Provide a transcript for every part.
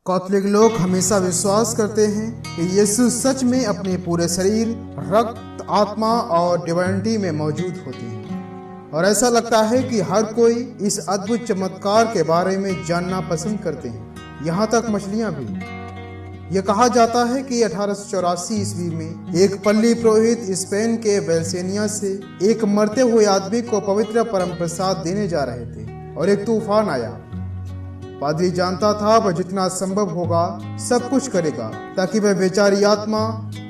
Catholic लोग हमेशा विश्वास करते हैं कि यीशु सच में अपने पूरे शरीर, रक्त, आत्मा और डिवाइनिटी में मौजूद होती है और ऐसा लगता है कि हर कोई इस अद्भुत चमत्कार के बारे में जानना पसंद करते हैं, यहाँ तक मछलियाँ भी। यह कहा जाता है कि 1884 ईस्वी में एक पल्ली पुरोहित स्पेन के वेल्सेनिया से एक मरते हुए आदमी को पवित्र परम प्रसाद देने जा रहे थे और एक तूफान आया। पादरी जानता था वह जितना संभव होगा सब कुछ करेगा ताकि वह बेचारी आत्मा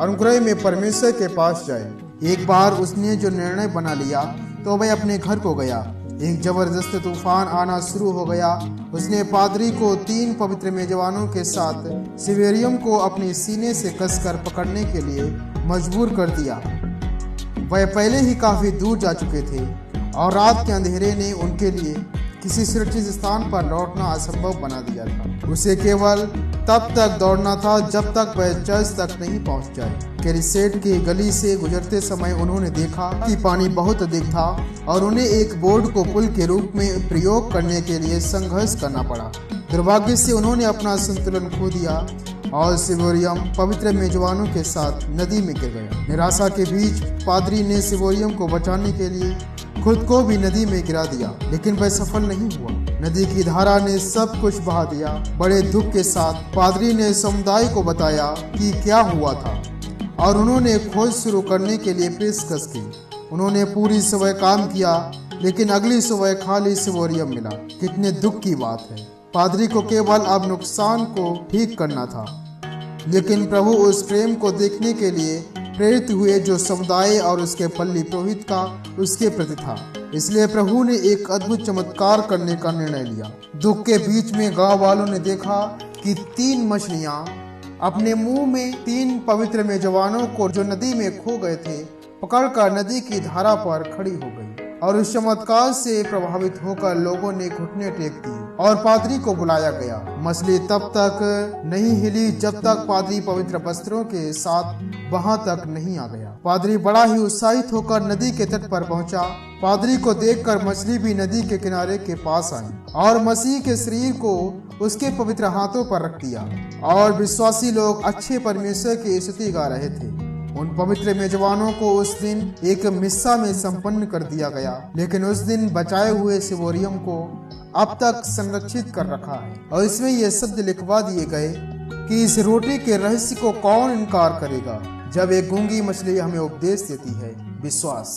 अनुग्रह में परमेश्वर के पास जाए। एक बार उसने जो निर्णय बना लिया तो वह अपने घर को गया। एक जबरदस्त तूफान आना शुरू हो गया। उसने पादरी को 3 पवित्र मेजबानों के साथ सिवेरियम को अपने सीने से कसकर पकड़ने के लिए मजबूर कर दिया। वह पहले ही काफी दूर जा चुके थे और रात के अंधेरे ने उनके लिए किसी सुरक्षित स्थान पर लौटना असंभव बना दिया था। उसे केवल तब तक दौड़ना था जब तक वह चर्च तक नहीं पहुंच जाए। कैरिसेट की गली से गुजरते समय उन्होंने देखा कि पानी बहुत अधिक था और उन्हें एक बोर्ड को पुल के रूप में प्रयोग करने के लिए संघर्ष करना पड़ा। दुर्भाग्य से उन्होंने अपना संतुलन खो दिया और सिवेरियम पवित्र मेजबानों के साथ नदी में गिर गया। निराशा के बीच पादरी ने सिवेरियम को बचाने के लिए खुद को भी नदी में गिरा दिया, लेकिन वह सफल नहीं हुआ। नदी की धारा ने सब कुछ बहा दिया। बड़े दुख के साथ पादरी ने समुदाय को बताया कि क्या हुआ था और उन्होंने खोज शुरू करने के लिए पेशकश की। उन्होंने पूरी सुबह काम किया, लेकिन अगली सुबह खाली सिवेरियम मिला। कितने दुख की बात है। पादरी को केवल अब नुकसान को ठीक करना था, लेकिन प्रभु उस प्रेम को देखने के लिए प्रेरित हुए जो समुदाय और उसके पल्ली पुरोहित का उसके प्रति था। इसलिए प्रभु ने एक अद्भुत चमत्कार करने का निर्णय लिया। दुख के बीच में गांव वालों ने देखा कि 3 मछलियां अपने मुंह में 3 पवित्र मेजबानों को जो नदी में खो गए थे पकड़कर नदी की धारा पर खड़ी हो गई। और उस चमत्कार से प्रभावित होकर लोगों ने घुटने टेक दिए और पादरी को बुलाया गया। मछली तब तक नहीं हिली जब तक पादरी पवित्र वस्त्रों के साथ वहां तक नहीं आ गया। पादरी बड़ा ही उत्साहित होकर नदी के तट पर पहुंचा। पादरी को देखकर मछली भी नदी के किनारे के पास आई और मसीह के शरीर को उसके पवित्र हाथों पर रख दिया और विश्वासी लोग अच्छे परमेश्वर की स्तुति गा रहे थे। उन पवित्र मेजबानों को उस दिन एक मिस्सा में संपन्न कर दिया गया, लेकिन उस दिन बचाए हुए सिवेरियम को अब तक संरक्षित कर रखा है और इसमें ये शब्द लिखवा दिए गए कि इस रोटी के रहस्य को कौन इनकार करेगा। जब एक गूंगी मछली हमें उपदेश देती है विश्वास।